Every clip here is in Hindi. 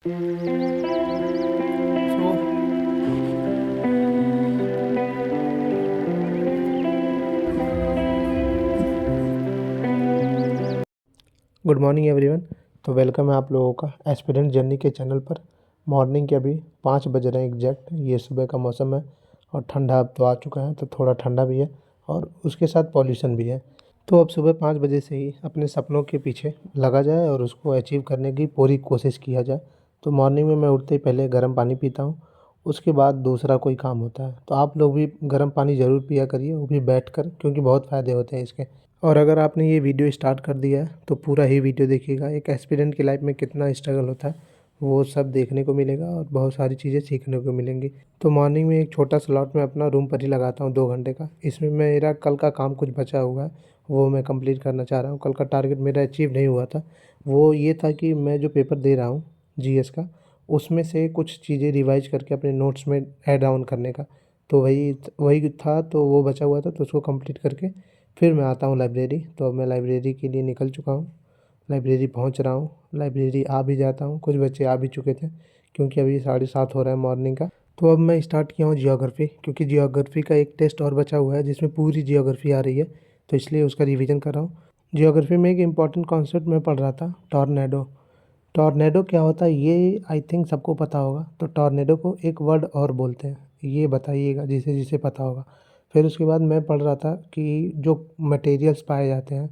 So good morning everyone. तो वेलकम है आप लोगों का एस्पिरेंट जर्नी के चैनल पर। मॉर्निंग के अभी 5 बज रहे हैं एग्जैक्ट। ये सुबह का मौसम है और ठंडा अब तो आ चुका है, तो थोड़ा ठंडा भी है और उसके साथ पॉल्यूशन भी है। तो अब सुबह 5 बजे से ही अपने सपनों के पीछे लगा जाए और उसको अचीव करने की पूरी कोशिश किया जाए। तो मॉर्निंग में मैं उठते ही पहले गर्म पानी पीता हूँ, उसके बाद दूसरा कोई काम होता है। तो आप लोग भी गर्म पानी ज़रूर पिया करिए, वो भी बैठकर, क्योंकि बहुत फ़ायदे होते हैं इसके। और अगर आपने ये वीडियो स्टार्ट कर दिया है तो पूरा ही वीडियो देखिएगा। एक एस्पिरेंट की लाइफ में कितना स्ट्रगल होता है वो सब देखने को मिलेगा और बहुत सारी चीज़ें सीखने को मिलेंगी। तो मॉर्निंग में एक छोटा स्लॉट मैं अपना रूम पर ही लगाता हूँ 2 घंटे का। इसमें मेरा कल का काम कुछ बचा हुआ है, वो मैं कंप्लीट करना चाह रहा हूँ। कल का टारगेट मेरा अचीव नहीं हुआ था, वो ये था कि मैं जो पेपर दे रहा हूँ जीएस का, उसमें से कुछ चीज़ें रिवाइज करके अपने नोट्स में ऐड ऑन करने का। तो वही वही था, तो वो बचा हुआ था, तो उसको कंप्लीट करके फिर मैं आता हूँ लाइब्रेरी। तो अब मैं लाइब्रेरी के लिए निकल चुका हूँ, लाइब्रेरी पहुँच रहा हूँ। लाइब्रेरी आ भी जाता हूँ, कुछ बच्चे आ भी चुके थे क्योंकि अभी 7:30 हो रहा है मॉर्निंग का। तो अब मैं स्टार्ट किया हूँ जियोग्राफी, क्योंकि जियोग्राफी का एक टेस्ट और बचा हुआ है जिसमें पूरी जियोग्राफी आ रही है, तो इसलिए उसका रिवीजन कर रहा हूँ। जियोग्राफी में एक इम्पॉर्टेंट कॉन्सेप्ट मैं पढ़ रहा था, टॉर्नेडो। टॉर्नेडो क्या होता है ये आई थिंक सबको पता होगा। तो टॉर्नेडो को एक वर्ड और बोलते हैं, ये बताइएगा जिसे जिसे पता होगा। फिर उसके बाद मैं पढ़ रहा था कि जो मटेरियल्स पाए जाते हैं,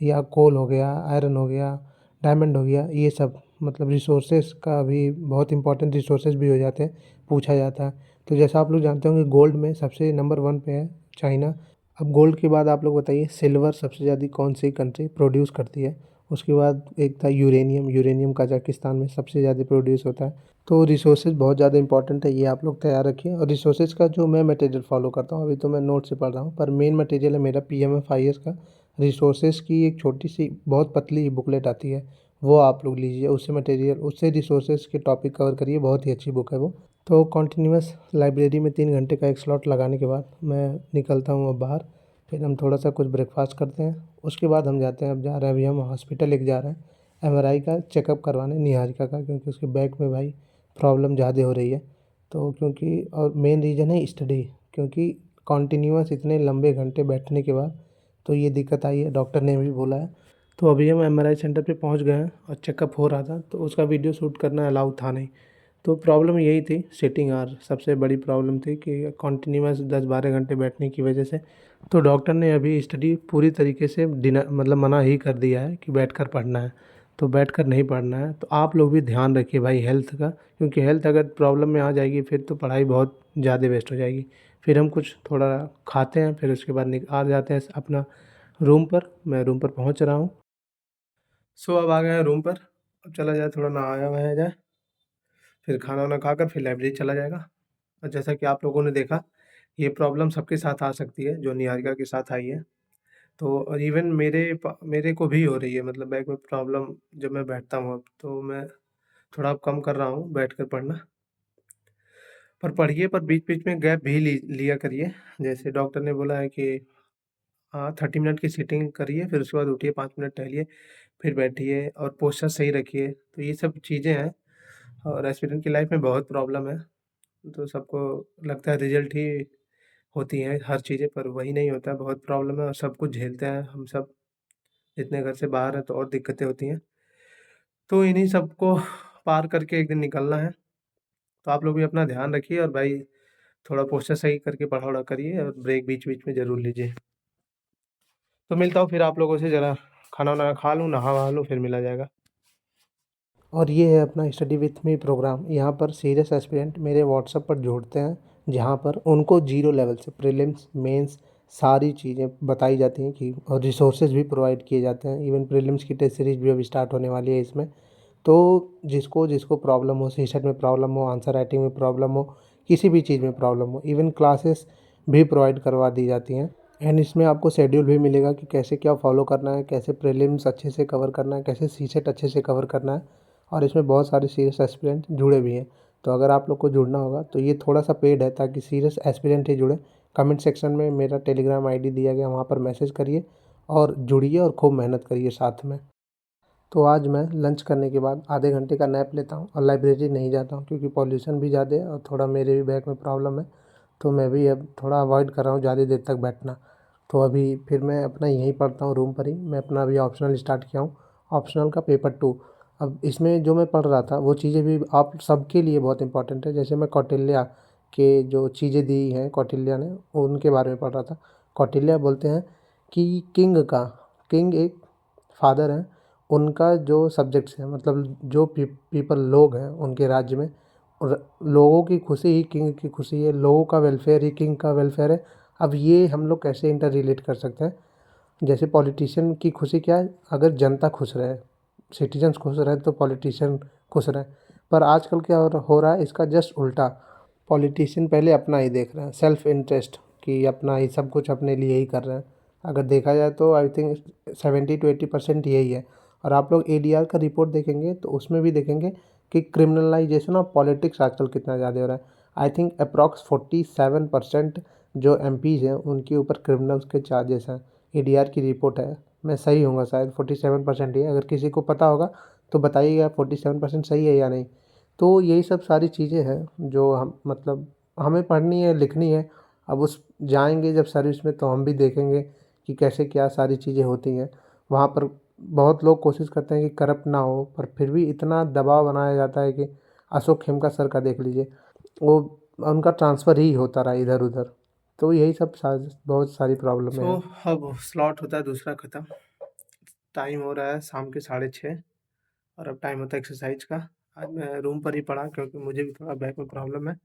या कोल हो गया, आयरन हो गया, डायमंड हो गया, ये सब मतलब रिसोर्सेज का भी बहुत इंपॉर्टेंट रिसोर्सेज भी हो जाते हैं, पूछा जाता है। तो जैसा आप लोग जानते होंगे गोल्ड में सबसे नंबर 1 पे है चाइना। अब गोल्ड के बाद आप लोग बताइए सिल्वर सबसे ज़्यादा कौन सी कंट्री प्रोड्यूस करती है। उसके बाद एक था यूरेनियम, यूरेनियम कजाकिस्तान में सबसे ज़्यादा प्रोड्यूस होता है। तो रिसोर्सेज बहुत ज़्यादा इंपॉर्टेंट है, ये आप लोग तैयार रखिए। और रिसोर्सेज का जो मैं मटेरियल फॉलो करता हूँ, अभी तो मैं नोट से पढ़ रहा हूँ, पर मेन मटेरियल है मेरा पीएमएफआईएस का। रिसोर्सेज की एक छोटी सी बहुत पतली बुकलेट आती है, वो आप लोग लीजिए, उससे मटेरियल, उससे रिसोर्सेज के टॉपिक कवर करिए, बहुत ही अच्छी बुक है वो। तो कॉन्टीन्यूअस लाइब्रेरी में 3 घंटे का एक स्लॉट लगाने के बाद मैं निकलता हूँ अब बाहर। फिर हम थोड़ा सा कुछ ब्रेकफास्ट करते हैं, उसके बाद हम जाते हैं, अब जा रहे हैं, अभी हम हॉस्पिटल लेके जा रहे हैं एमआरआई का चेकअप करवाने निहारिका का, क्योंकि उसके बैक में भाई प्रॉब्लम ज़्यादा हो रही है। तो क्योंकि और मेन रीज़न है स्टडी, क्योंकि कॉन्टीन्यूअस इतने लंबे घंटे बैठने के बाद तो ये दिक्कत आई है, डॉक्टर ने भी बोला है। तो अभी हम एमआरआई सेंटर पे पहुंच गए हैं और चेकअप हो रहा था, तो उसका वीडियो शूट करना अलाउ था नहीं। तो प्रॉब्लम यही थी, सिटिंग आवर सबसे बड़ी प्रॉब्लम थी कि कॉन्टीन्यूअस 10-12 घंटे बैठने की वजह से। तो डॉक्टर ने अभी स्टडी पूरी तरीके से डिना मतलब मना ही कर दिया है कि बैठकर पढ़ना है, तो बैठकर नहीं पढ़ना है। तो आप लोग भी ध्यान रखिए भाई हेल्थ का, क्योंकि हेल्थ अगर प्रॉब्लम में आ जाएगी फिर तो पढ़ाई बहुत ज़्यादा वेस्ट हो जाएगी। फिर हम कुछ थोड़ा खाते हैं, फिर उसके बाद आ जाते हैं अपना रूम पर। मैं रूम पर पहुंच रहा हूँ। सो अब आ गए हैं रूम पर। अब चला जाए, थोड़ा नहाया वहाया जाए, फिर खाना वाना खाकर फिर लाइब्रेरी चला जाएगा। और जैसा कि आप लोगों ने देखा, ये प्रॉब्लम सबके साथ आ सकती है जो निहारिका के साथ आई है। तो और इवन मेरे को भी हो रही है, मतलब बैक में प्रॉब्लम जब मैं बैठता हूँ अब, तो मैं थोड़ा अब कम कर रहा हूँ बैठकर पढ़ना। पर पढ़िए, पर बीच-बीच में गैप भी लिया करिए। जैसे डॉक्टर ने बोला है कि 30 मिनट की सिटिंग करिए, फिर उसके बाद उठिए, 5 मिनट टहलिए, फिर बैठिए और पोस्चर सही रखिए। तो ये सब चीज़ें हैं और एस्पिरेंट की लाइफ में बहुत प्रॉब्लम है। तो सबको लगता है रिज़ल्ट ही होती हैं हर चीज़ें, पर वही नहीं होता है, बहुत प्रॉब्लम है और सब कुछ झेलते हैं हम सब। इतने घर से बाहर हैं तो और दिक्कतें होती हैं। तो इन्हीं सबको पार करके एक दिन निकलना है। तो आप लोग भी अपना ध्यान रखिए और भाई थोड़ा पोस्चर सही करके पढ़ा-वढ़ा करिए और ब्रेक बीच-बीच में ज़रूर लीजिए। तो मिलता हूँ फिर आप लोगों से, ज़रा खाना-वाना खा लूँ, नहा-वहा लूँ, फिर मिला जाएगा। और ये है अपना स्टडी विथ मी प्रोग्राम। यहाँ पर सीरियस एस्पिरेंट मेरे व्हाट्सएप पर जुड़ते हैं, जहाँ पर उनको ज़ीरो लेवल से प्रीलिम्स, मेंस सारी चीज़ें बताई जाती हैं कि, और रिसोर्सेज भी प्रोवाइड किए जाते हैं। इवन प्रीलिम्स की टेस्ट सीरीज भी अभी स्टार्ट होने वाली है इसमें। तो जिसको जिसको प्रॉब्लम हो, सीसेट में प्रॉब्लम हो, आंसर राइटिंग में प्रॉब्लम हो, किसी भी चीज़ में प्रॉब्लम हो, इवन क्लासेस भी प्रोवाइड करवा दी जाती हैं। एंड इसमें आपको शेड्यूल भी मिलेगा कि कैसे क्या फॉलो करना है, कैसे प्रीलिम्स अच्छे से कवर करना है, कैसे सीसेट अच्छे से कवर करना है। और इसमें बहुत सारे सीरियस एस्पिरेंट जुड़े भी हैं। तो अगर आप लोग को जुड़ना होगा तो ये थोड़ा सा पेड है, ताकि सीरियस एस्पिरेंट ही जुड़े। कमेंट सेक्शन में मेरा टेलीग्राम आईडी दिया गया, वहाँ पर मैसेज करिए और जुड़िए और खूब मेहनत करिए साथ में। तो आज मैं लंच करने के बाद आधे घंटे का नैप लेता हूँ और लाइब्रेरी नहीं जाता हूँ, क्योंकि पॉल्यूशन भी ज़्यादा है और थोड़ा मेरे भी बैक में प्रॉब्लम है। तो मैं भी अब थोड़ा अवॉइड कर रहा हूँ ज़्यादा देर तक बैठना। तो अभी फिर मैं अपना यहीं पढ़ता हूँ रूम पर ही। मैं अपना अभी ऑप्शनल स्टार्ट किया हूँ, ऑप्शनल का पेपर 2। अब इसमें जो मैं पढ़ रहा था वो चीज़ें भी आप सबके लिए बहुत इंपॉर्टेंट है। जैसे मैं कौटिल्य के जो चीज़ें दी हैं कौटिल्य ने, उनके बारे में पढ़ रहा था। कौटिल्य बोलते हैं कि किंग एक फादर हैं, उनका जो सब्जेक्ट्स हैं, मतलब जो पीपल लोग हैं उनके राज्य में, और लोगों की खुशी ही किंग की खुशी है, लोगों का वेलफेयर ही किंग का वेलफेयर है। अब ये हम लोग कैसे इंटर रिलेट कर सकते हैं? जैसे पॉलिटिशियन की खुशी क्या है? अगर जनता खुश रहे, सिटीजन्स खुश रहे तो पॉलिटिशियन खुश रहे। पर आजकल क्या हो रहा है, इसका जस्ट उल्टा। पॉलिटिशियन पहले अपना ही देख रहे हैं, सेल्फ इंटरेस्ट, कि अपना ही सब कुछ अपने लिए ही कर रहे हैं। अगर देखा जाए तो आई थिंक 70 to 80% यही है। और आप लोग एडीआर का रिपोर्ट देखेंगे तो उसमें भी देखेंगे कि क्रिमिनलाइजेशन ऑफ पॉलिटिक्स आजकल कितना ज़्यादा हो रहा है। आई थिंक अप्रॉक्स 47% जो एमपीज़ हैं उनके ऊपर क्रिमिनल्स के चार्जेस हैं। एडीआर की रिपोर्ट है, मैं सही होऊंगा शायद 47% ही है। अगर किसी को पता होगा तो बताइएगा 47% सही है या नहीं। तो यही सब सारी चीज़ें हैं जो हम मतलब हमें पढ़नी है, लिखनी है। अब उस जाएंगे जब सर्विस में तो हम भी देखेंगे कि कैसे क्या सारी चीज़ें होती हैं वहाँ पर। बहुत लोग कोशिश करते हैं कि करप्ट ना हो, पर फिर भी इतना दबाव बनाया जाता है कि अशोक खेमका सर का देख लीजिए, वो उनका ट्रांसफ़र ही होता रहा इधर उधर। तो यही सब बहुत सारी प्रॉब्लम है। अब स्लॉट होता है दूसरा ख़त्म। टाइम हो रहा है शाम के 6:30 और अब टाइम होता है एक्सरसाइज का। आज मैं रूम पर ही पढ़ा क्योंकि मुझे भी थोड़ा बैक में प्रॉब्लम है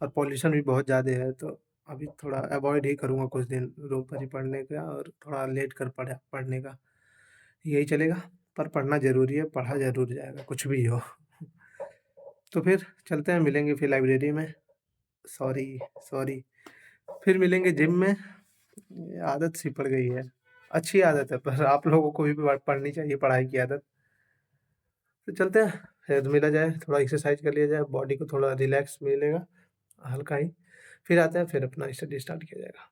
और पॉल्यूशन भी बहुत ज़्यादा है। तो अभी थोड़ा अवॉइड ही करूँगा कुछ दिन रूम पर ही पढ़ने का, और थोड़ा लेट कर पढ़ने का, यही चलेगा। पर पढ़ना ज़रूरी है, पढ़ा ज़रूर जाएगा कुछ भी हो। तो फिर चलते हैं, मिलेंगे फिर लाइब्रेरी में। सॉरी सॉरी, फिर मिलेंगे जिम में। ये आदत सी पड़ गई है, अच्छी आदत है, पर आप लोगों को भी पढ़नी चाहिए पढ़ाई की आदत। तो चलते हैं, फिर मिला जाए, थोड़ा एक्सरसाइज कर लिया जाए, बॉडी को थोड़ा रिलैक्स मिलेगा हल्का ही। फिर आते हैं, फिर अपना स्टडी स्टार्ट किया जाएगा।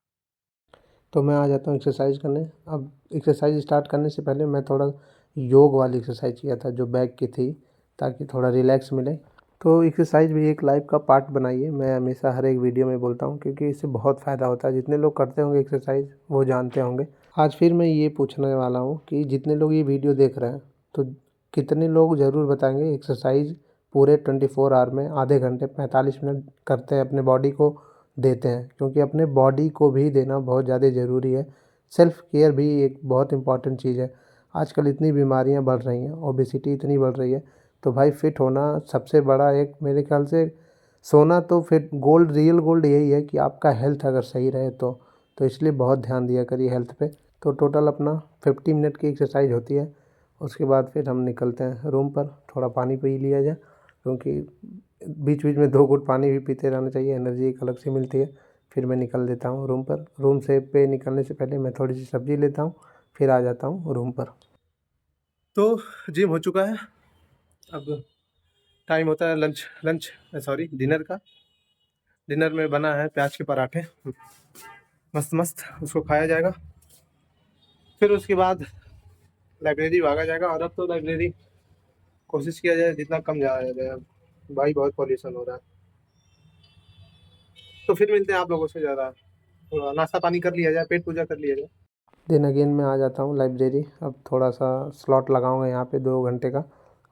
तो मैं आ जाता हूँ एक्सरसाइज करने। अब एक्सरसाइज स्टार्ट करने से पहले मैं थोड़ा योग वाली एक्सरसाइज किया था जो बैक की थी, ताकि थोड़ा रिलैक्स मिले। तो एक्सरसाइज भी एक लाइफ का पार्ट बनाइए, मैं हमेशा हर एक वीडियो में बोलता हूँ, क्योंकि इससे बहुत फ़ायदा होता है। जितने लोग करते होंगे एक्सरसाइज वो जानते होंगे। आज फिर मैं ये पूछने वाला हूँ कि जितने लोग ये वीडियो देख रहे हैं, तो कितने लोग ज़रूर बताएंगे एक्सरसाइज पूरे 24 आवर में आधे घंटे 45 मिनट करते हैं, अपने बॉडी को देते हैं? क्योंकि अपने बॉडी को भी देना बहुत ज़्यादा ज़रूरी है। सेल्फ केयर भी एक बहुत इम्पॉर्टेंट चीज़ है। आजकल इतनी बीमारियां बढ़ रही हैं, ओबेसिटी इतनी बढ़ रही है, तो भाई फिट होना सबसे बड़ा एक मेरे ख्याल से सोना तो फिट गोल्ड, रियल गोल्ड यही है कि आपका हेल्थ अगर सही रहे तो इसलिए बहुत ध्यान दिया करिए हेल्थ पे। तो टोटल अपना 50 मिनट की एक्सरसाइज होती है। उसके बाद फिर हम निकलते हैं रूम पर, थोड़ा पानी पी लिया जाए, क्योंकि बीच बीच में 2 घूंट पानी भी पीते रहना चाहिए, एनर्जी एक अलग से मिलती है। फिर मैं निकल देता हूँ रूम पर। रूम से पे निकलने से पहले मैं थोड़ी सी सब्ज़ी लेता हूँ, फिर आ जाता हूँ रूम पर। तो जिम हो चुका है, अब टाइम होता है लंच लंच सॉरी डिनर का। डिनर में बना है प्याज के पराठे, मस्त मस्त, उसको खाया जाएगा। फिर उसके बाद लाइब्रेरी भागा जाएगा। और अब तो लाइब्रेरी कोशिश किया जाए जितना कम जाया जाए, अब भाई बहुत पॉल्यूशन हो रहा है। तो फिर मिलते हैं आप लोगों से, ज़्यादा थोड़ा नाश्ता पानी कर लिया जाए, पेट पूजा कर लिया जाए। देन अगेन मैं आ जाता हूँ लाइब्रेरी। अब थोड़ा सा स्लॉट लगाऊंगा यहाँ पे 2 घंटे का।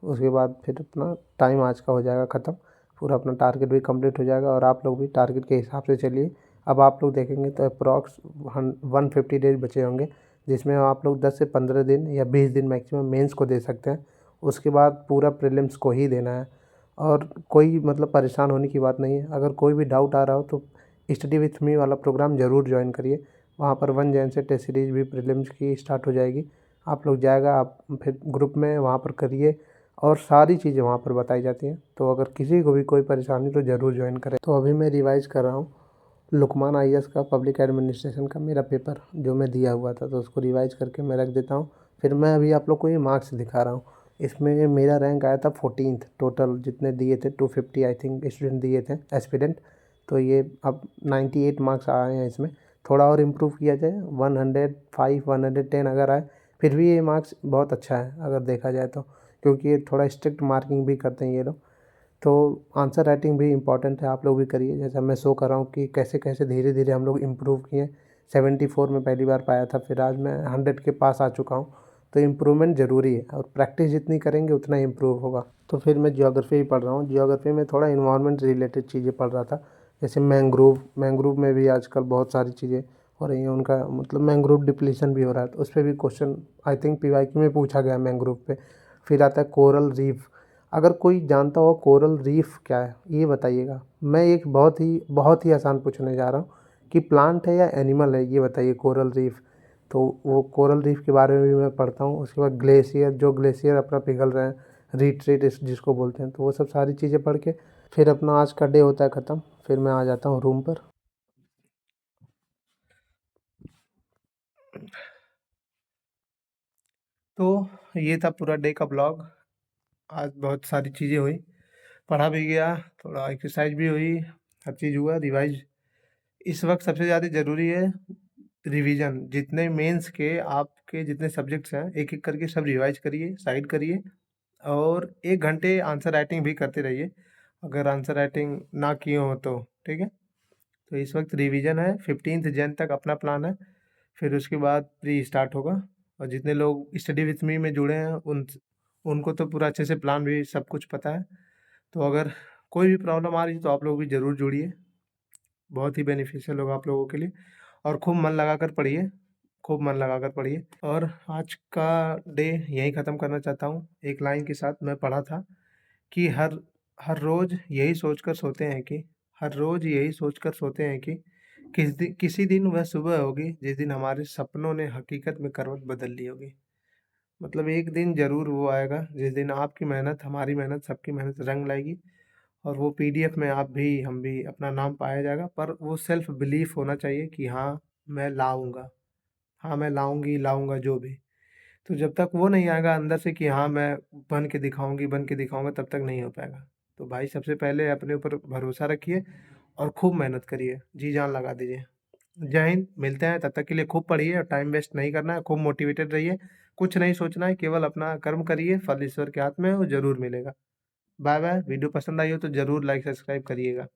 उसके बाद फिर अपना टाइम आज का हो जाएगा ख़त्म, पूरा अपना टारगेट भी कंप्लीट हो जाएगा। और आप लोग भी टारगेट के हिसाब से चलिए। अब आप लोग देखेंगे तो अप्रॉक्स 150 डेज बचे होंगे, जिसमें आप लोग 10 से 15 दिन या 20 दिन मैक्सिमम मेंस को दे सकते हैं। उसके बाद पूरा प्रीलिम्स को ही देना है। और कोई मतलब परेशान होने की बात नहीं है। अगर कोई भी डाउट आ रहा हो तो स्टडी विथ मी वाला प्रोग्राम ज़रूर ज्वाइन करिए। वहाँ पर 1 जैन से टेस्ट सीरीज भी प्रीलिम्स की स्टार्ट हो जाएगी। आप लोग जाएगा, आप फिर ग्रुप में वहाँ पर करिए, और सारी चीज़ें वहाँ पर बताई जाती हैं। तो अगर किसी को भी कोई परेशानी तो ज़रूर ज्वाइन करें। तो अभी मैं रिवाइज़ कर रहा हूँ लुकमान आईएएस का पब्लिक एडमिनिस्ट्रेशन का मेरा पेपर जो मैं दिया हुआ था, तो उसको रिवाइज़ करके मैं रख देता हूँ। फिर मैं अभी आप लोग को ये मार्क्स दिखा रहा हूँ। इसमें मेरा रैंक आया था 14th, टोटल जितने दिए थे 250 आई थिंक स्टूडेंट दिए थे एस्पिरेंट। तो ये अब 98 मार्क्स आए हैं इसमें। थोड़ा और इम्प्रूव किया जाए, 105 110 अगर आए फिर भी ये मार्क्स बहुत अच्छा है अगर देखा जाए तो, क्योंकि ये थोड़ा स्ट्रिक्ट मार्किंग भी करते हैं ये लोग। तो आंसर राइटिंग भी इम्पॉर्टेंट है, आप लोग भी करिए। जैसा मैं शो कर रहा हूँ कि कैसे कैसे धीरे धीरे हम लोग इम्प्रूव किए। 74 में पहली बार पाया था, फिर आज मैं 100 के पास आ चुका हूँ। तो इम्प्रूवमेंट ज़रूरी है, और प्रैक्टिस जितनी करेंगे उतना इम्प्रूव होगा। तो फिर मैं ज्योग्राफी ही पढ़ रहा हूँ। ज्योग्राफी में थोड़ा इन्वायरमेंट रिलेटेड चीज़ें पढ़ रहा था, जैसे मैंग्रोव। मैंग्रोव में भी आजकल बहुत सारी चीज़ें हो रही हैं, उनका मतलब मैंग्रोव डिप्लीशन भी हो रहा है, तो उस पर भी क्वेश्चन आई थिंक पीवाईक्यू में पूछा गया मैंग्रोव पे। फिर आता है कोरल रीफ। अगर कोई जानता हो कोरल रीफ क्या है ये बताइएगा। मैं एक बहुत ही आसान पूछने जा रहा हूँ कि प्लांट है या एनिमल है, ये बताइए कोरल रीफ। तो वो कोरल रीफ के बारे में भी मैं पढ़ता हूँ। उसके बाद ग्लेशियर, जो ग्लेशियर अपना पिघल रहे हैं, रिट्रीट जिसको बोलते हैं, तो वो सब सारी चीज़ें पढ़ के फिर अपना आज का डे होता है ख़त्म। फिर मैं आ जाता हूँ रूम पर। तो ये था पूरा डे का ब्लॉग। आज बहुत सारी चीज़ें हुई, पढ़ा भी गया, थोड़ा एक्सरसाइज भी हुई, हर चीज़ हुआ, रिवाइज। इस वक्त सबसे ज़्यादा ज़रूरी है रिवीजन। जितने मेंस के आपके जितने सब्जेक्ट्स हैं, एक एक करके सब रिवाइज करिए, साइड करिए, और 1 घंटे आंसर राइटिंग भी करते रहिए अगर आंसर राइटिंग ना किए हो तो। ठीक है, तो इस वक्त रिवीजन है, 15 जन तक अपना प्लान है। फिर उसके बाद प्री स्टार्ट होगा। और जितने लोग स्टडी विथ मी में जुड़े हैं उनको तो पूरा अच्छे से प्लान भी सब कुछ पता है। तो अगर कोई भी प्रॉब्लम आ रही है तो आप लोग भी ज़रूर जुड़िए, बहुत ही बेनिफिशियल होगा आप लोगों के लिए। और खूब मन लगा कर पढ़िए, खूब मन लगा कर पढ़िए। और आज का डे यहीं ख़त्म करना चाहता हूँ एक लाइन के साथ। मैं पढ़ा था कि हर हर रोज़ यही सोचकर सोते हैं कि हर रोज़ यही सोचकर सोते हैं कि किसी दिन वह सुबह होगी जिस दिन हमारे सपनों ने हकीकत में करवट बदल ली होगी। मतलब एक दिन ज़रूर वो आएगा जिस दिन आपकी मेहनत, हमारी मेहनत, सबकी मेहनत रंग लाएगी, और वो पीडीएफ में आप भी, हम भी, अपना नाम पाया जाएगा। पर वो सेल्फ बिलीफ होना चाहिए कि हाँ, मैं लाऊँगा, हाँ, मैं लाऊँगी, लाऊँगा जो भी। तो जब तक वो नहीं आएगा अंदर से कि हाँ, मैं बन के दिखाऊँगी, बन के दिखाऊँगा, तब तक नहीं हो पाएगा। तो भाई सबसे पहले अपने ऊपर भरोसा रखिए और खूब मेहनत करिए, जी-जान लगा दीजिए। जय हिंद, मिलते हैं, तब तक के लिए खूब पढ़िए और टाइम वेस्ट नहीं करना है, खूब मोटिवेटेड रहिए, कुछ नहीं सोचना है, केवल अपना कर्म करिए, फल ईश्वर के हाथ में है, वो ज़रूर मिलेगा। बाय-बाय, वीडियो पसंद आई हो तो ज़रूर लाइक, सब्सक्राइब करिएगा।